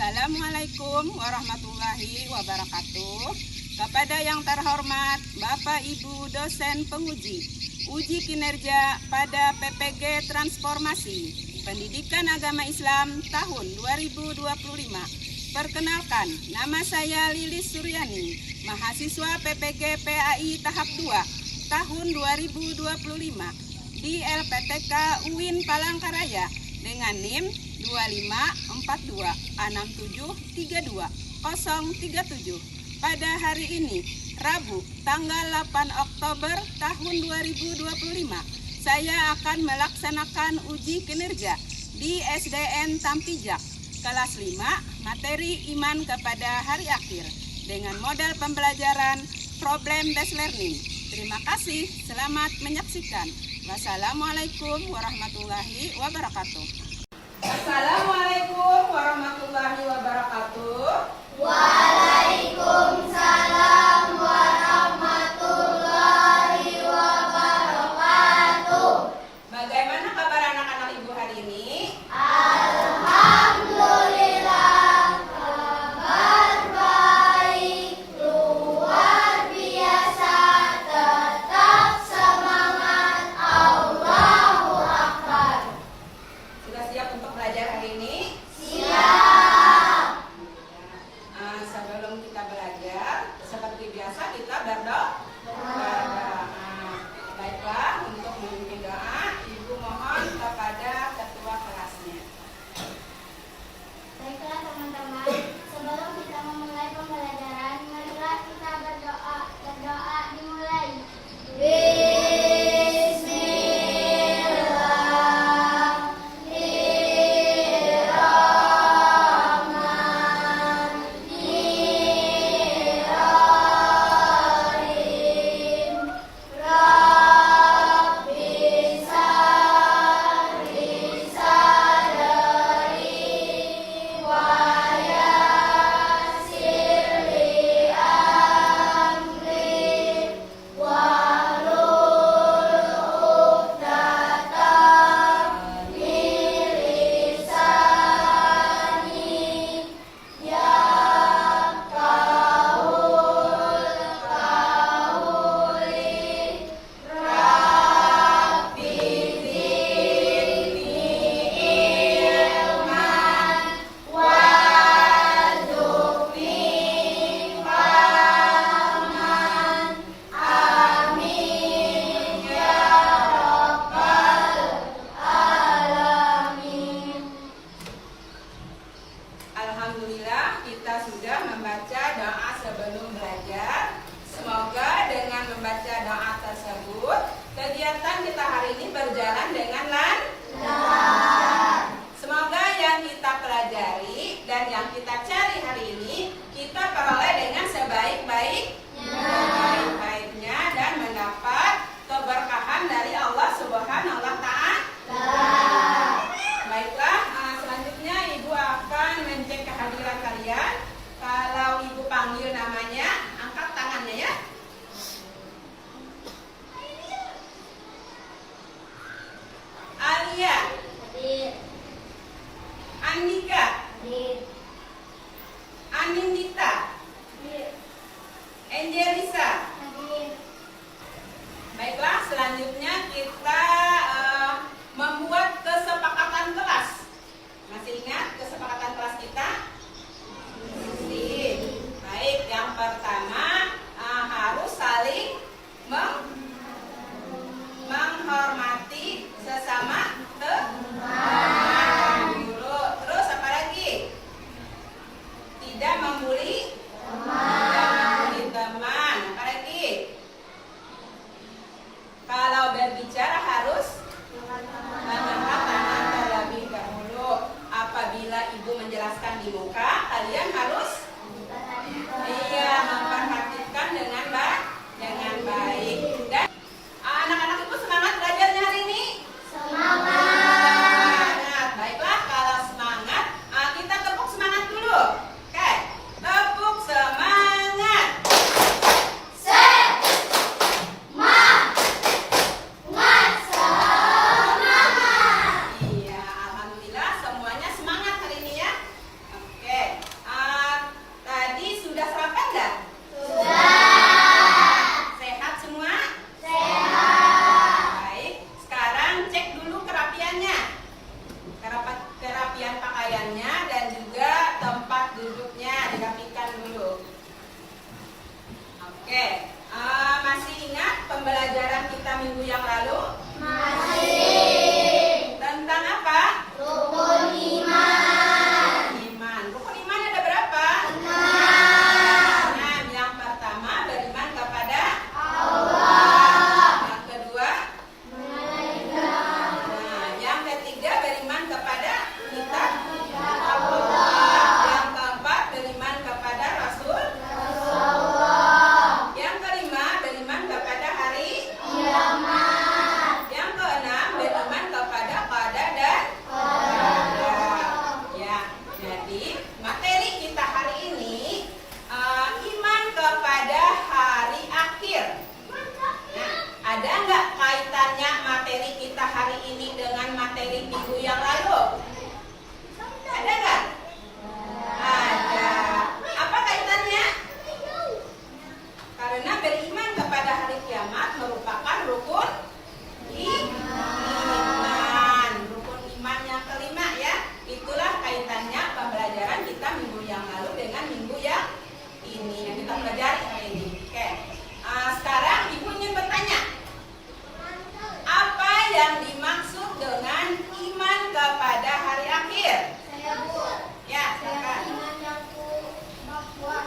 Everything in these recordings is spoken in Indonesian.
Assalamualaikum warahmatullahi wabarakatuh. Kepada yang terhormat Bapak Ibu dosen penguji uji kinerja pada PPG Transformasi Pendidikan Agama Islam tahun 2025. Perkenalkan, nama saya Lilis Suryani, mahasiswa PPG PAI tahap 2 tahun 2025 di LPTK UIN Palangkaraya dengan NIM 25426732 pada hari ini, Rabu, tanggal 8 Oktober tahun 2025, saya akan melaksanakan uji kinerja di SDN Tampijak, kelas 5, materi iman kepada hari akhir, dengan model pembelajaran problem based learning. Terima kasih, selamat menyaksikan. Wassalamualaikum warahmatullahi wabarakatuh. Assalamualaikum warahmatullahi wabarakatuh. Waalaikumsalam warahmatullahi wabarakatuh. Bagaimana kabar anak-anak ibu hari ini? Alhamdulillah, kabar baik, luar biasa, tetap semangat, Allahu Akbar. Sudah siap untuk belajar hari ini? Siap. Sebelum kita belajar, seperti biasa kita berdoa. Baiklah, untuk memimpin doa, Ibu mohon kepada ketua kelasnya. Baiklah teman-teman, sebelum kita memulai pembelajaran, marilah kita berdoa. Berdoa dimulai. Bismillahirrahmanirrahim. Oke, masih ingat pembelajaran kita minggu yang lalu? Masih. Tentang apa? Rukun iman. Iman. Rukun iman ada berapa? 6. 6. Yang pertama beriman kepada Allah. Yang kedua, Malaikat. nah, yang ketiga beriman kepada kitab Allah. Yang keempat beriman kepada Rasul. Rasulullah. Yang kelima beriman kepada hari. Kiamat. Yang keenam beriman kepada qada dan Qadar. ya. Jadi materi kita hari ini iman kepada hari akhir. Nah, ada nggak kaitannya materi kita hari ini dengan materi minggu yang lalu? Ada nggak? Ada. Apa kaitannya? Karena beriman kepada hari kiamat merupakan rukun iman. Rukun iman yang kelima ya. Itulah kaitannya pembelajaran kita minggu yang lalu dengan minggu yang ini yang kita pelajari hari ini. Oke. Sekarang Ibu ingin bertanya, apa yang dimaksud dengan iman kepada hari akhir? Saya Bu. Ya, silakan. Keyakinan yang bahwa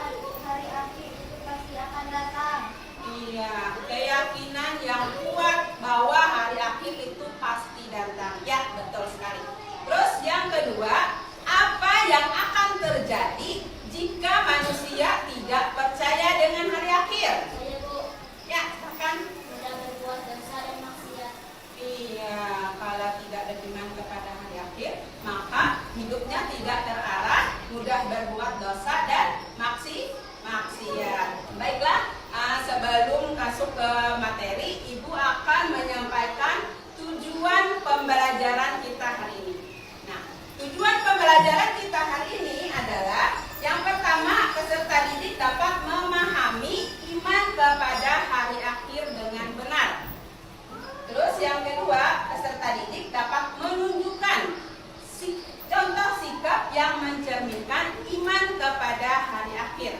hari akhir itu pasti akan datang. Iya, keyakinan yang kuat bahwa hari akhir itu pasti datang. Ya, betul sekali. Terus yang kedua, apa yang akan terjadi jika manusia tidak percaya dengan hari akhir? Saya Bu. Ya, silakan. Tidak berbuat dosa dan maksiat. Iya, kalau tidak beriman kepada hari akhir, maka hidupnya tidak terarah, mudah berbuat dosa dan maksiat. Baiklah, sebelum masuk ke materi, Ibu akan menyampaikan tujuan pembelajaran kita hari ini. Nah, tujuan pembelajaran kita hari ini adalah yang pertama, peserta didik dapat memahami iman kepada hari akhir dengan benar. Terus yang kedua, peserta didik dapat menunjukkan contoh sikap yang mencerminkan iman kepada hari akhir.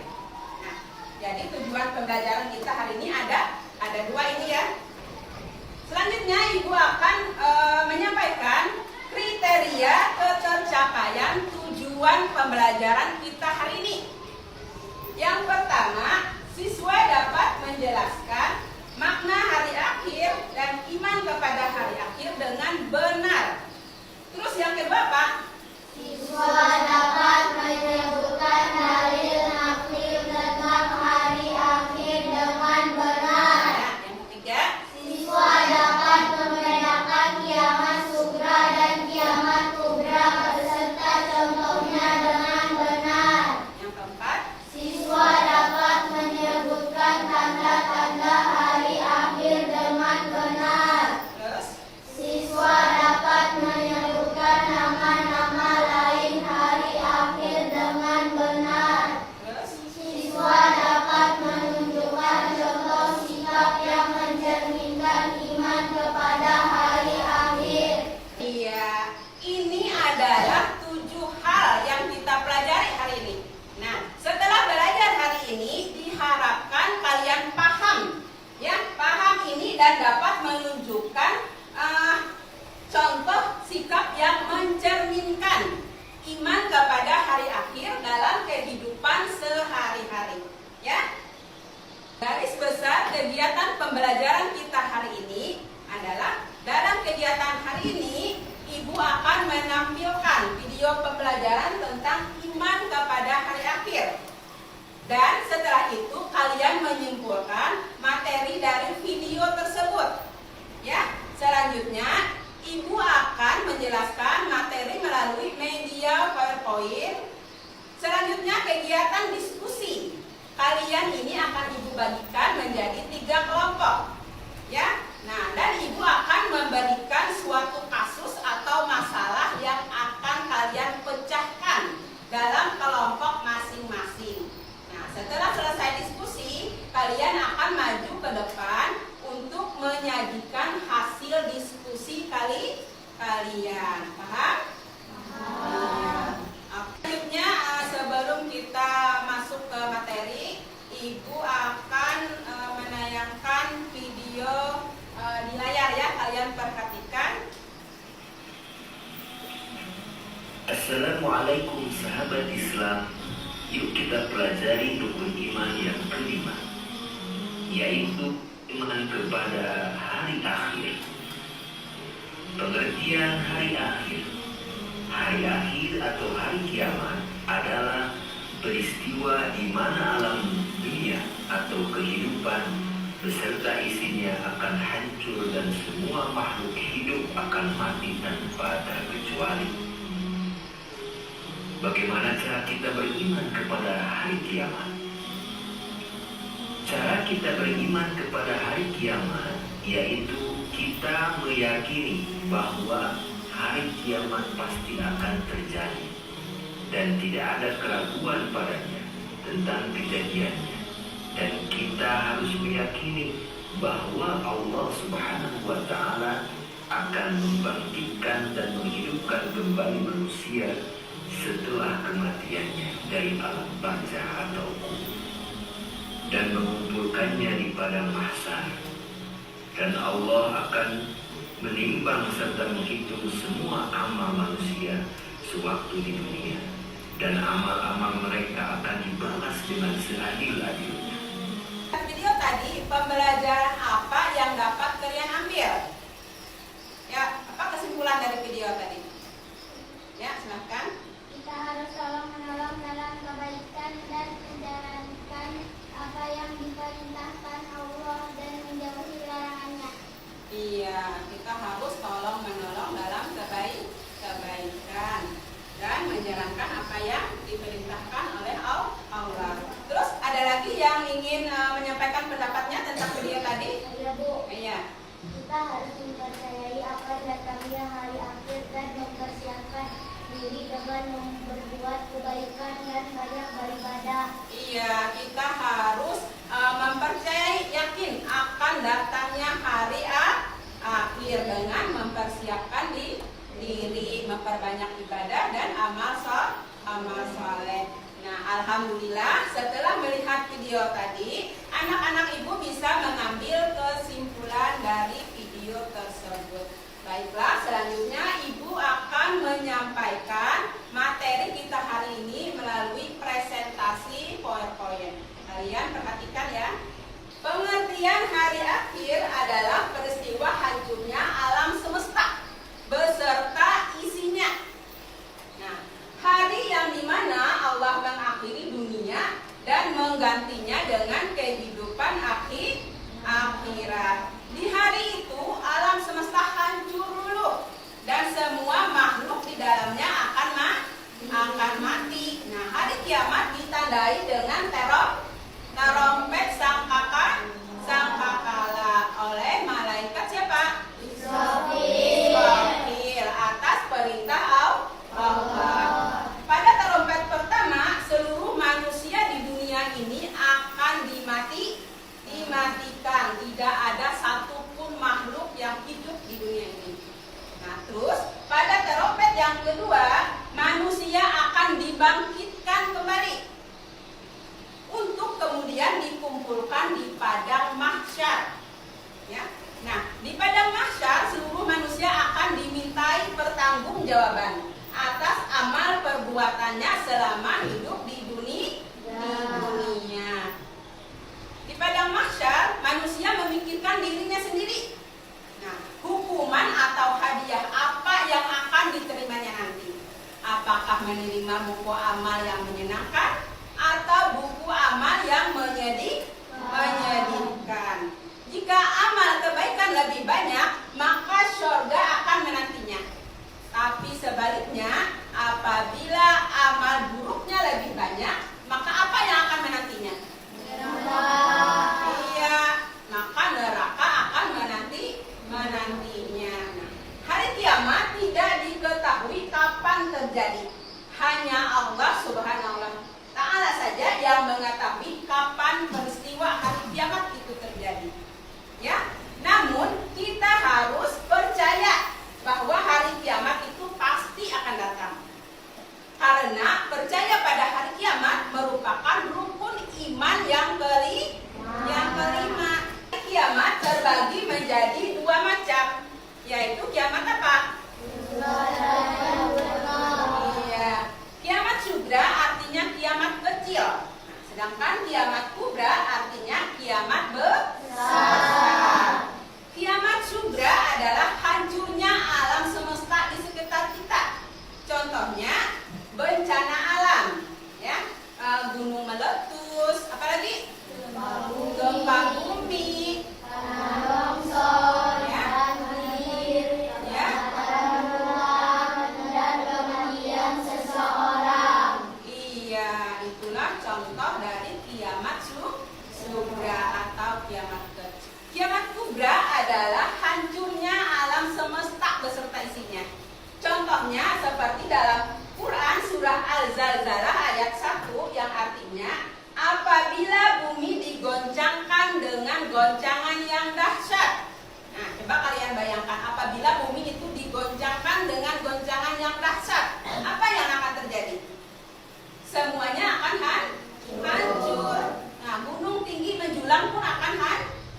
Nah, jadi tujuan pembelajaran kita hari ini ada dua ini ya. Selanjutnya Ibu akan menyampaikan kriteria ketercapaian tujuan pembelajaran kita hari ini. Yang pertama, siswa dapat menjelaskan makna hari akhir dan iman kepada hari akhir dengan benar. Terus yang kedua apa? Siswa dapat menyebutkan dalil nakli tentang hari akhir dengan benar. Nah, yang ketiga, Siswa dapat membedakan kiamat sugra dan kiamat kubra beserta contohnya dengan benar. yang keempat, Siswa dapat menyebutkan tanda-tanda hari akhir dengan benar. terus Siswa dapat menyebutkan nama-nama lain hari akhir dengan benar. terus Siswa dapat menunjukkan contoh sikap yang mencerminkan iman kepada hari akhir. iya, ini adalah 7 hal yang kita pelajari hari ini. Nah, setelah belajar hari ini diharapkan kalian paham ya, paham ini dan dapat menunjukkan contoh sikap yang mencerminkan iman kepada hari akhir dalam kehidupan sehari-hari ya. Garis besar kegiatan pembelajaran kita hari ini adalah dalam kegiatan hari ini Ibu akan menampilkan video pembelajaran tentang iman kepada hari akhir. Dan setelah itu kalian menyimpulkan materi dari video tersebut. Ya, selanjutnya Ibu akan menjelaskan materi melalui media PowerPoint. Selanjutnya kegiatan diskusi. Kalian ini akan Ibu bagikan menjadi 3 kelompok. Ya. Nah, dan Ibu akan memberikan suatu kasus atau masalah yang akan kalian pecahkan dalam kelompok masing-masing. Nah, setelah selesai diskusi, kalian akan maju ke depan untuk menyajikan hasil diskusi kalian. Paham? Selanjutnya sebelum kita masuk ke materi, Ibu akan Assalamualaikum sahabat Islam. Yuk kita pelajari rukun iman yang kelima, yaitu iman kepada hari akhir. Pengertian hari akhir. Hari akhir atau hari kiamat adalah peristiwa di mana alam dunia atau kehidupan beserta isinya akan hancur dan semua makhluk hidup akan mati tanpa terkecuali. Bagaimana cara kita beriman kepada hari kiamat? Cara kita beriman kepada hari kiamat yaitu kita meyakini bahwa hari kiamat pasti akan terjadi dan tidak ada keraguan padanya tentang kejadiannya. Dan kita harus meyakini bahwa Allah Subhanahu wa Ta'ala akan membangkitkan dan menghidupkan kembali manusia setelah kematiannya dari alam barzah atau kubur dan mengumpulkannya di padang mahsyar. Dan Allah akan menimbang serta menghitung semua amal manusia sewaktu di dunia, dan amal-amal mereka akan dibalas dengan seadil-adilnya. Video tadi, pembelajaran apa yang dapat kalian ambil? Ya, apa kesimpulan dari video tadi? Ya, silahkan. Kita harus tolong menolong dalam kebaikan dan menjalankan apa yang diperintahkan Allah dan menjauhi larangannya. Iya, kita harus tolong menolong dalam kebaikan dan menjalankan apa yang diperintahkan oleh Allah. Terus ada lagi yang ingin menyampaikan pendapatnya tentang video tadi? Ya Bu, Iya. kita harus mempercayai akan datangnya hari akhir dan mempersiapkan diri dengan berbuat kebaikan dan banyak beribadah. Iya, kita harus mempercayai, yakin akan datangnya hari akhir dengan mempersiapkan diri, memperbanyak ibadah dan amal soleh. Nah, alhamdulillah setelah melihat video tadi, anak-anak ibu bisa mengambil kesimpulan dari video tersebut. Baiklah, selanjutnya ibu akan menyampaikan materi kita hari ini melalui presentasi PowerPoint. Kalian perhatikan ya. Pengertian hari akhir adalah peristiwa hancurnya alam semesta beserta isinya. Nah, hari yang dimana Allah mengakhiri dunia dan menggantinya dengan kehidupan akhirat. Di hari itu alam semesta hancur dulu dan semua makhluk di dalamnya akan mati. Nah, hari kiamat ditandai dengan terompet sangkakala oleh malaikat siapa? Israfil atas perintah Allah. Pada terompet pertama, seluruh manusia di dunia ini akan dimatikan. Tidak ada satupun makhluk yang hidup di dunia ini. Nah, terus pada terompet yang kedua, manusia akan dibangkitkan kembali untuk kemudian dikumpulkan di padang mahsyar. Ya. Nah, di padang mahsyar seluruh manusia akan dimintai pertanggungjawaban atas amal perbuatannya selama hidup di dunia. Di padang mahsyar manusia memikirkan dirinya sendiri. Nah, hukuman atau hadiah apa yang akan diterimanya nanti? Apakah menerima buku amal yang menyenangkan atau buku amal yang menyedihkan? Jika amal kebaikan lebih banyak, maka surga akan menantinya. Tapi sebaliknya, apabila amal buruknya lebih banyak, maka apa yang akan menantinya? Iya, maka neraka akan menantinya. Hari kiamat tidak diketahui kapan terjadi. Hanya Allah Subhanahu wa Ta'ala saja yang mengetahui kapan peristiwa hari kiamat itu terjadi. Ya, namun kita harus percaya bahwa hari kiamat itu pasti akan datang. Karena percaya pada hari kiamat merupakan rukun iman yang kelima. Kiamat terbagi menjadi dua macam, yaitu kiamat apa? Iya, Contohnya seperti dalam Quran surah Al-Zalzalah ayat 1 yang artinya apabila bumi digoncangkan dengan goncangan yang dahsyat. Nah, coba kalian bayangkan apabila bumi itu digoncangkan dengan goncangan yang dahsyat, apa yang akan terjadi? Semuanya akan hancur. Nah, gunung tinggi menjulang pun akan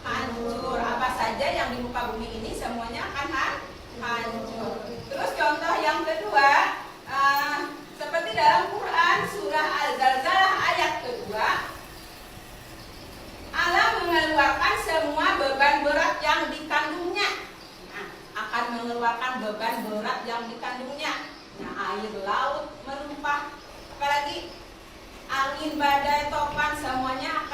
hancur. Apa saja yang di muka bumi ini semuanya akan hancur. Terus contoh yang kedua, seperti dalam Quran surah Al-Zalzalah ayat kedua, Allah mengeluarkan semua beban berat yang dikandungnya. Nah, akan mengeluarkan beban berat yang dikandungnya. Nah, air laut melumpah, apalagi angin badai topan semuanya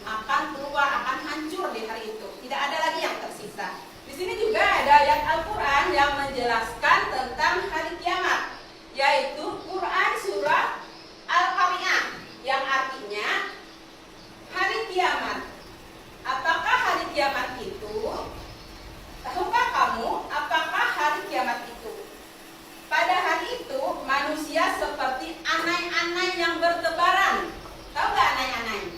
akan keluar, akan hancur di hari itu. Tidak ada lagi yang tersisa. Di sini juga ada ayat Al-Quran yang menjelaskan tentang hari kiamat, yaitu Quran surah Al-Qari'ah yang artinya hari kiamat. Apakah hari kiamat itu? Tahukah kamu apakah hari kiamat itu? Pada hari itu manusia seperti anai-anai yang bertebaran. Tahu gak anai-anai?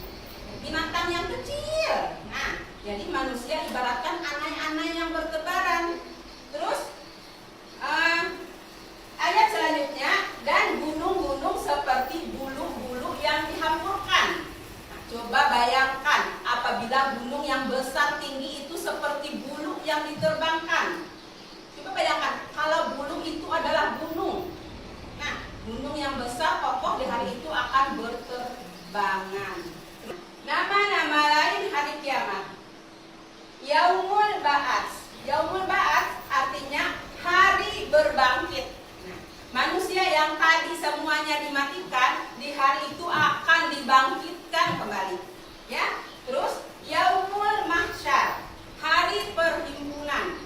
Binatang yang kecil. Nah, jadi manusia ibaratkan anai-anai yang bertebaran. Terus ayat selanjutnya, dan gunung-gunung seperti bulu-bulu yang dihampurkan. Nah, coba bayangkan apabila gunung yang besar tinggi itu seperti bulu yang diterbangkan. Coba bayangkan kalau bulu itu adalah gunung. Nah, gunung yang besar kokoh di hari itu akan berterbangan. Nama-nama lain hari kiamat, Yaumul Ba'ats. Yaumul Ba'ats artinya hari berbangkit. Nah, manusia yang tadi semuanya dimatikan di hari itu akan dibangkitkan kembali. Ya, terus Yaumul Mahsyar, hari perhimpunan.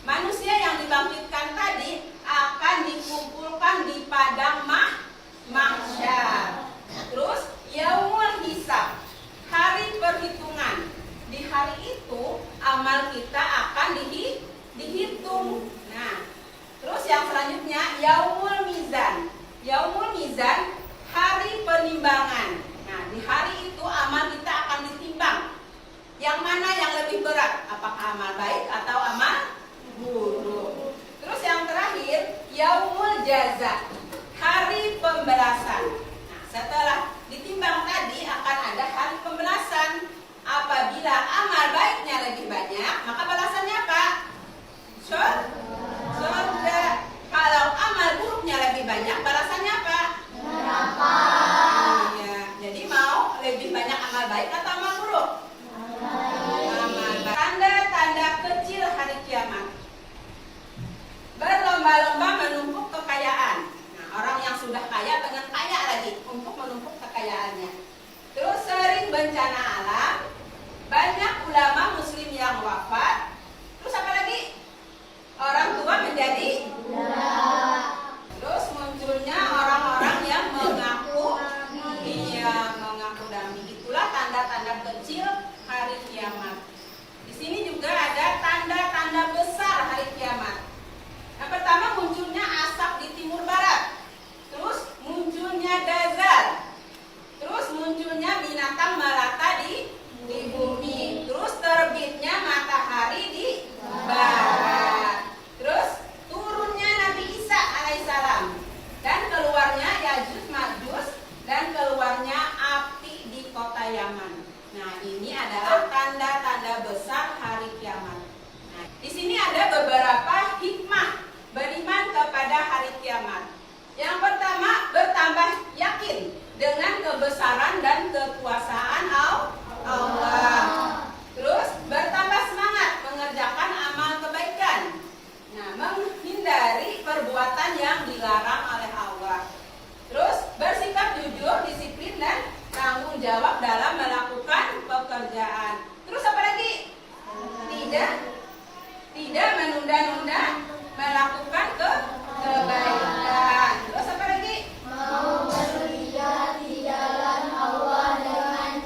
Manusia yang dibangkitkan tadi akan dikumpulkan di padang mahsyar. Terus Yaumul Hisab, hari perhitungan. Di hari itu amal kita akan dihitung. Nah, terus yang selanjutnya Yaumul Mizan. Yaumul Mizan, hari penimbangan. Nah, di hari itu amal kita akan ditimbang. Yang mana yang lebih berat? Apakah amal baik atau amal buruk? Terus yang terakhir Yaumul Jaza, hari pembalasan. Nah, setelah ditimbang tadi akan ada hari pembalasan. Apabila amal baiknya lebih banyak, maka balasannya apa? Surga. Kalau amal buruknya lebih banyak, balasannya apa? Neraka. Iya. Jadi mau lebih banyak amal baik atau amal buruk? Amal baik. Tanda-tanda kecil hari kiamat. Berlomba-lomba menumpuk kekayaan. Nah, orang yang sudah kaya pengen kaya lagi untuk menumpuk kekayaannya. Terus sering bencana alam, banyak ulama muslim yang wafat. Terus apa lagi? Orang tua menjadi budak. Terus munculnya orang-orang yang mengaku dami. Itulah tanda-tanda kecil hari kiamat. Di sini juga ada tanda-tanda besar hari kiamat. Yang pertama munculnya asap di timur barat. Terus munculnya dazal. Terus munculnya binatang melata di bumi. Terus terbitnya matahari di barat. Terus turunnya Nabi Isa alaihissalam. Dan keluarnya Yajuj Majuj. Dan keluarnya api di kota Yaman. Nah, ini adalah tanda-tanda besar hari kiamat. Nah, di sini ada beberapa hikmah beriman kepada hari kiamat. Yang pertama, bertambah yakin dengan kebesaran dan kekuasaan Allah. Terus bertambah semangat mengerjakan amal kebaikan. Nah, menghindari perbuatan yang dilarang oleh Allah. Terus bersikap jujur, disiplin dan tanggung jawab dalam melakukan pekerjaan. Terus apa lagi? Tidak menunda-nunda melakukan kebaikan. Terus apa lagi? Mau berjihad di jalan Allah dengan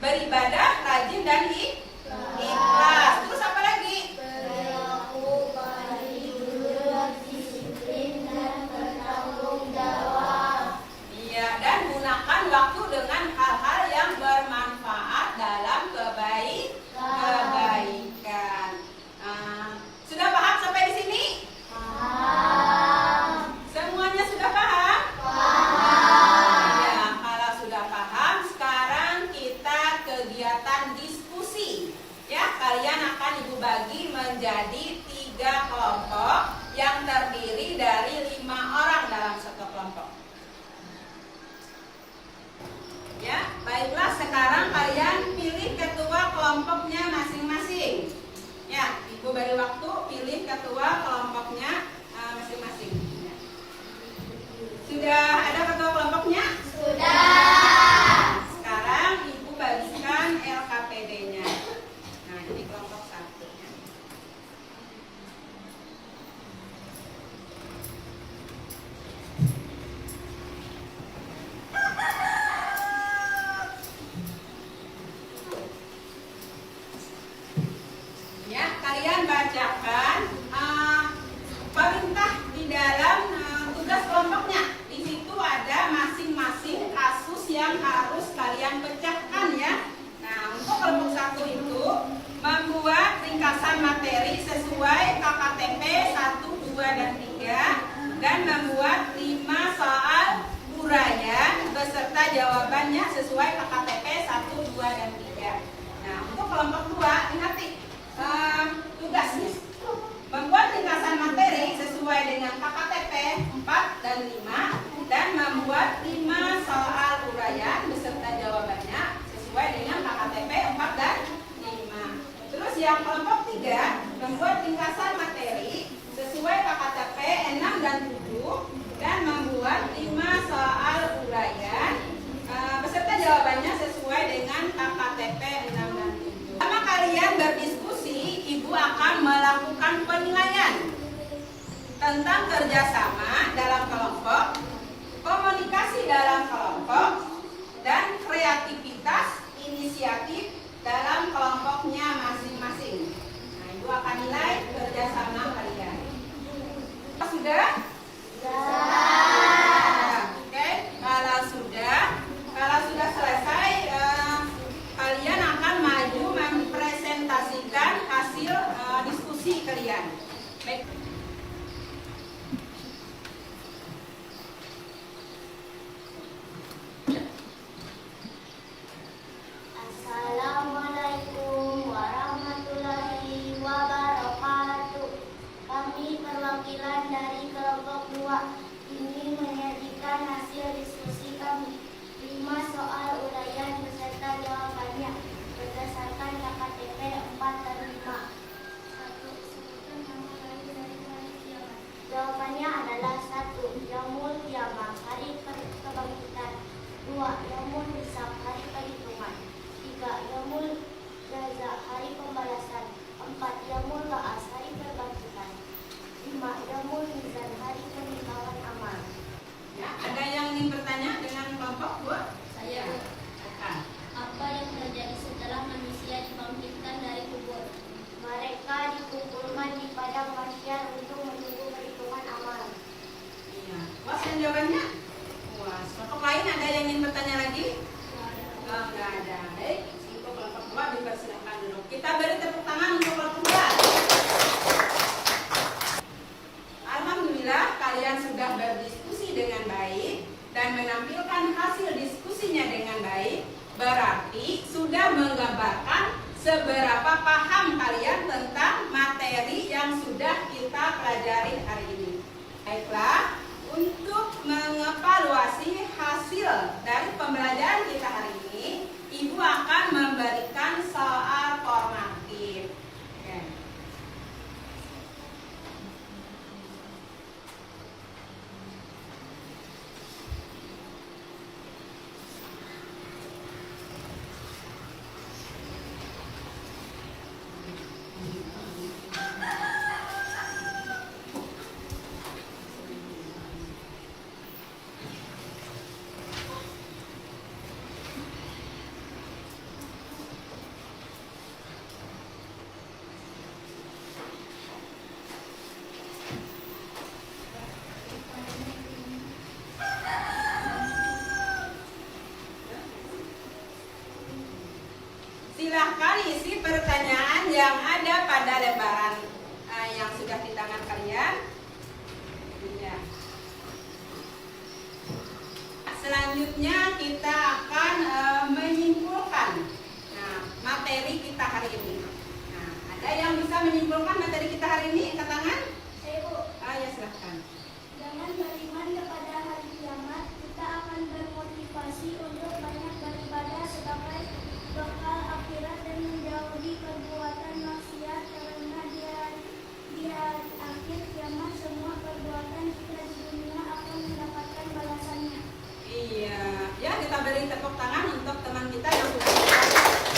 beribadah, rajin dan ikhlas. Terus apa lagi? Berlaku baik, disiplin dan bertanggung jawab. Iya, dan gunakan waktu dengan hal-hal yang bermanfaat dalam kebaikan. Sudah paham sampai di sini? Paham. Semuanya sudah paham? Paham. Ya, kalau sudah paham, sekarang kita kegiatan diskusi. Ya, kalian akan Ibu bagi menjadi 3 kelompok yang terdiri dari 5 orang dalam satu kelompok. Ya, baiklah, sekarang kalian pilih ketua kelompoknya masing-masing. Ya, Ibu beri waktu pilih ketua kelompoknya masing-masing. Ya. Sudah ada ketua kelompoknya? Sudah. Sekarang Ibu bagikan LKPD-nya. Nah, ini kelompok 1 ya. Ya, kalian bacakan perintah di dalam tugas kelompoknya. Di situ ada masing-masing kasus yang harus kalian pecahkan ya. Nah, untuk kelompok 1 itu membuat ringkasan materi sesuai KKTP 1, 2, dan 3 dan membuat 5 soal uraian beserta jawabannya sesuai KKTP 1, 2, dan 3. Nah, untuk kelompok 2 ingat tugasnya membuat ringkasan materi sesuai dengan KKTP 4 dan 5 dan membuat 5 soal uraian beserta jawabannya sesuai dengan KKTP 4 dan 5. Terus yang kelompok 3 membuat ringkasan materi sesuai KKTP 6 dan 7 dan membuat 5 soal uraian beserta jawabannya sesuai dengan KKTP 6 dan 7. Sama kalian berdiskusi, Ibu akan melakukan penilaian tentang kerjasama dalam kelompok, komunikasi dalam kelompok, dan kreativitas inisiatif dalam kelompoknya masing-masing. Nah, Ibu akan nilai kerjasama kalian. Sudah? Oke, kalau sudah selesai, kalian akan maju mempresentasikan hasil diskusi kalian. Baik. Assalamualaikum warahmatullahi wabarakatuh. Kami perwakilan dari kelompok 2 ini menyajikan hasil diskusi kami. 5 soal uraian beserta jawabannya berdasarkan KKTP 4 dan 5. 1. Sebutkan nama hari kiamat. Jawabannya adalah 1. Yaumul Qiyamah, hari kebangkitan. 2. Yaumul Hisab, hari perhitungan. 3. Yaumul Jaza, hari pembalasan. 4. Yaumul Ba'as, hari perbangkitan. 5. Yaumul Mizan, hari penimbang amal. Ya, ada yang ingin bertanya dengan kelompok 2? Saya. Akan. Apa yang terjadi setelah manusia dibangkitkan dari kubur? Mereka dikumpulkan di padang mahsyar untuk menunggu perhitungan amal. Iya. Was yang jawabannya? Was. Kelompok lain ada yang ingin bertanya lagi? Oh, enggak ada. Baik, untuk kelompok 2 dipersilakan dulu. Kita beri tepuk tangan untuk kelompok 2. Alhamdulillah, kalian sudah berdiskusi dengan baik dan menampilkan hasil diskusinya dengan baik. Berarti sudah menggambarkan seberapa paham kalian tentang materi yang sudah kita pelajari hari ini. Baiklah, untuk mengevaluasi hasil dari pembelajaran kita hari ini, Ibu akan memberikan soal formatif. Oke. Silahkan isi pertanyaan yang ada pada lembaran yang sudah di tangan kalian. Ya. Selanjutnya kita akan menyimpulkan materi kita hari ini. Nah, ada yang bisa menyimpulkan materi kita hari ini? Angkat tangan. Saya Bu. Ya silahkan. Dengan beriman kepada hari kiamat, kita akan bermotivasi untuk banyak beribadah sebagai bekal akhirat dan menjauhi perbuatan maksiat karena di hari akhir kiamat semua perbuatan kita di dunia akan mendapatkan balasannya. Iya, ya kita beri tepuk tangan untuk teman kita yang sudah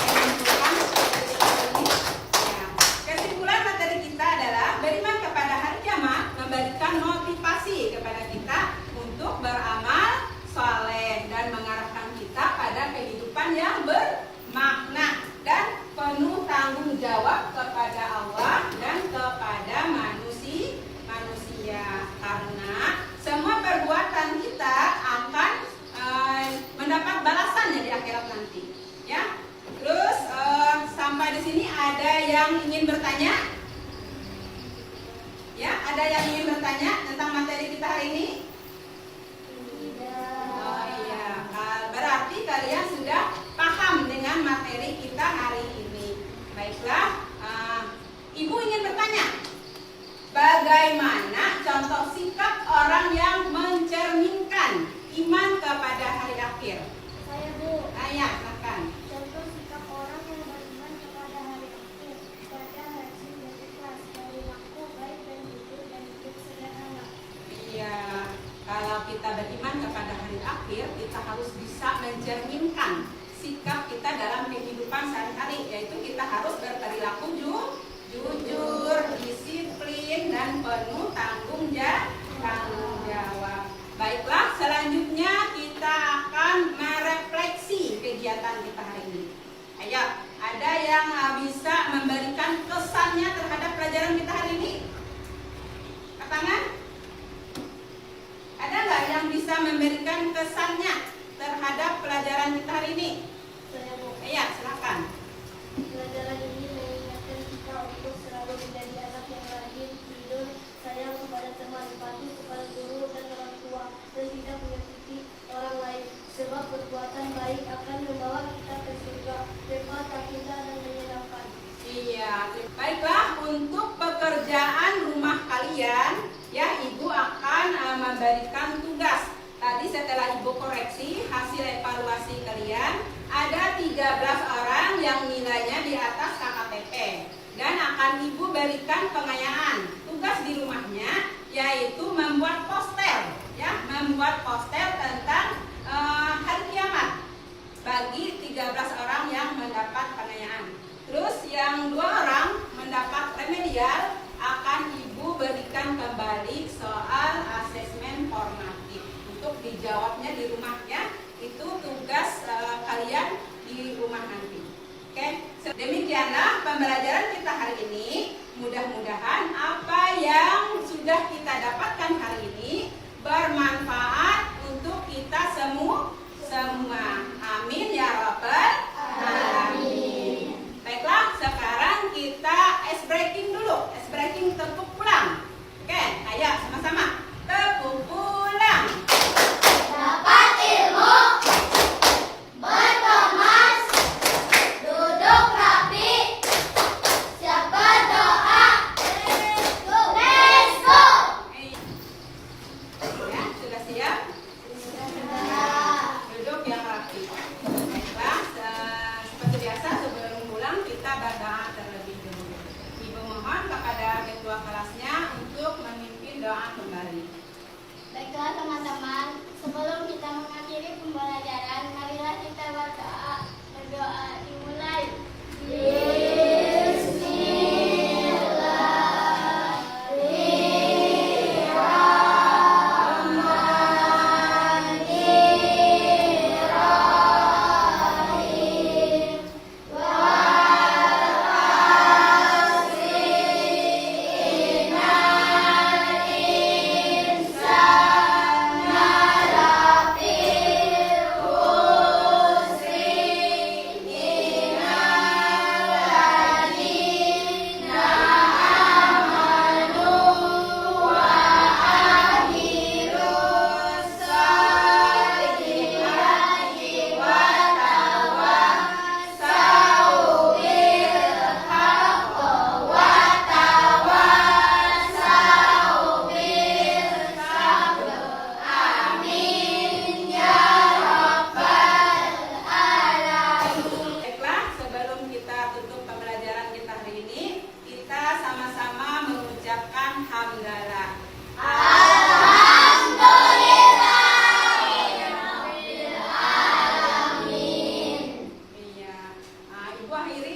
menyimpulkan materi kita ini. Ya. Kesimpulan materi kita adalah beriman kepada hari kiamat memberikan motivasi kepada kita untuk beramal saleh dan mengarahkan kita pada kehidupan yang bermakna dan penuh tanggung jawab kepada Allah dan kepada manusia karena semua perbuatan kita akan mendapat balasannya di akhirat nanti, ya. Terus sampai di sini ada yang ingin bertanya? Ya, ada yang ingin bertanya tentang materi kita hari ini? Oh iya, berarti kalian sudah paham dengan materi kita hari ini. Baiklah, Ibu ingin bertanya, bagaimana contoh sikap orang yang mencerminkan iman kepada hari akhir? Saya Bu. Ya, silakan. Contoh sikap orang yang beriman kepada hari akhir, pada haji dan ikhlas, dari laku baik dan jujur dan hidup sederhana. Iya, kalau kita beriman kepada hari akhir, kita harus bisa mencerminkan sikap kita dalam kehidupan sehari-hari, yaitu kita harus berperilaku jujur, disiplin, dan penuh tanggung jawab. Baiklah, selanjutnya kita akan merefleksi kegiatan kita hari ini. Ayo, ada yang bisa memberikan kesannya terhadap pelajaran kita hari ini? Angkat tangan. Ada nggak yang bisa memberikan kesannya terhadap pelajaran kita hari ini? Saya Bu. Iya, silakan. Pelajaran ini mengingatkan kita untuk selalu menjadi anak yang rajin, jujur, sayang kepada teman, patuh kepada guru dan orang tua, dan tidak menyakiti orang lain. Sebab perbuatan baik akan membawa kita ke surga, bebas, indah dan menyenangkan. Iya, baiklah, untuk pekerjaan rumah kalian, ya Ibu akan memberikan tugas. Tadi setelah Ibu koreksi hasil evaluasi kalian, ada 13 orang yang nilainya di atas KKTP dan akan Ibu berikan pengayaan. Tugas di rumahnya yaitu membuat poster, ya, membuat poster tentang hari kiamat bagi 13 orang yang mendapat pengayaan. Terus yang 2 orang mendapat remedial akan Ibu berikan kembali soal asesmen formatif untuk dijawabnya di rumahnya. Itu tugas kalian di rumah nanti. Oke, demikianlah pembelajaran kita hari ini. Mudah-mudahan apa yang sudah kita dapatkan hari ini bermanfaat untuk kita semua. Amin ya rabbal alamin. Baiklah, sekarang kita ice breaking dulu. Ice breaking tepuk pulang. Oke, ayo sama-sama tepuk pulang. Dapat ilmu, berkemas, duduk rapi, siap berdoa. Let's go! Ya, sudah siap? Duduk yang rapi. Baiklah, seperti biasa sebelum pulang kita berdoa terlebih dulu. Ibu mohon kepada ketua kelasnya untuk memimpin doa kembali. Baiklah teman-teman, sebelum kita mengakhiri pembelajaran, marilah kita berdoa. Berdoa dimulai. mengakhiri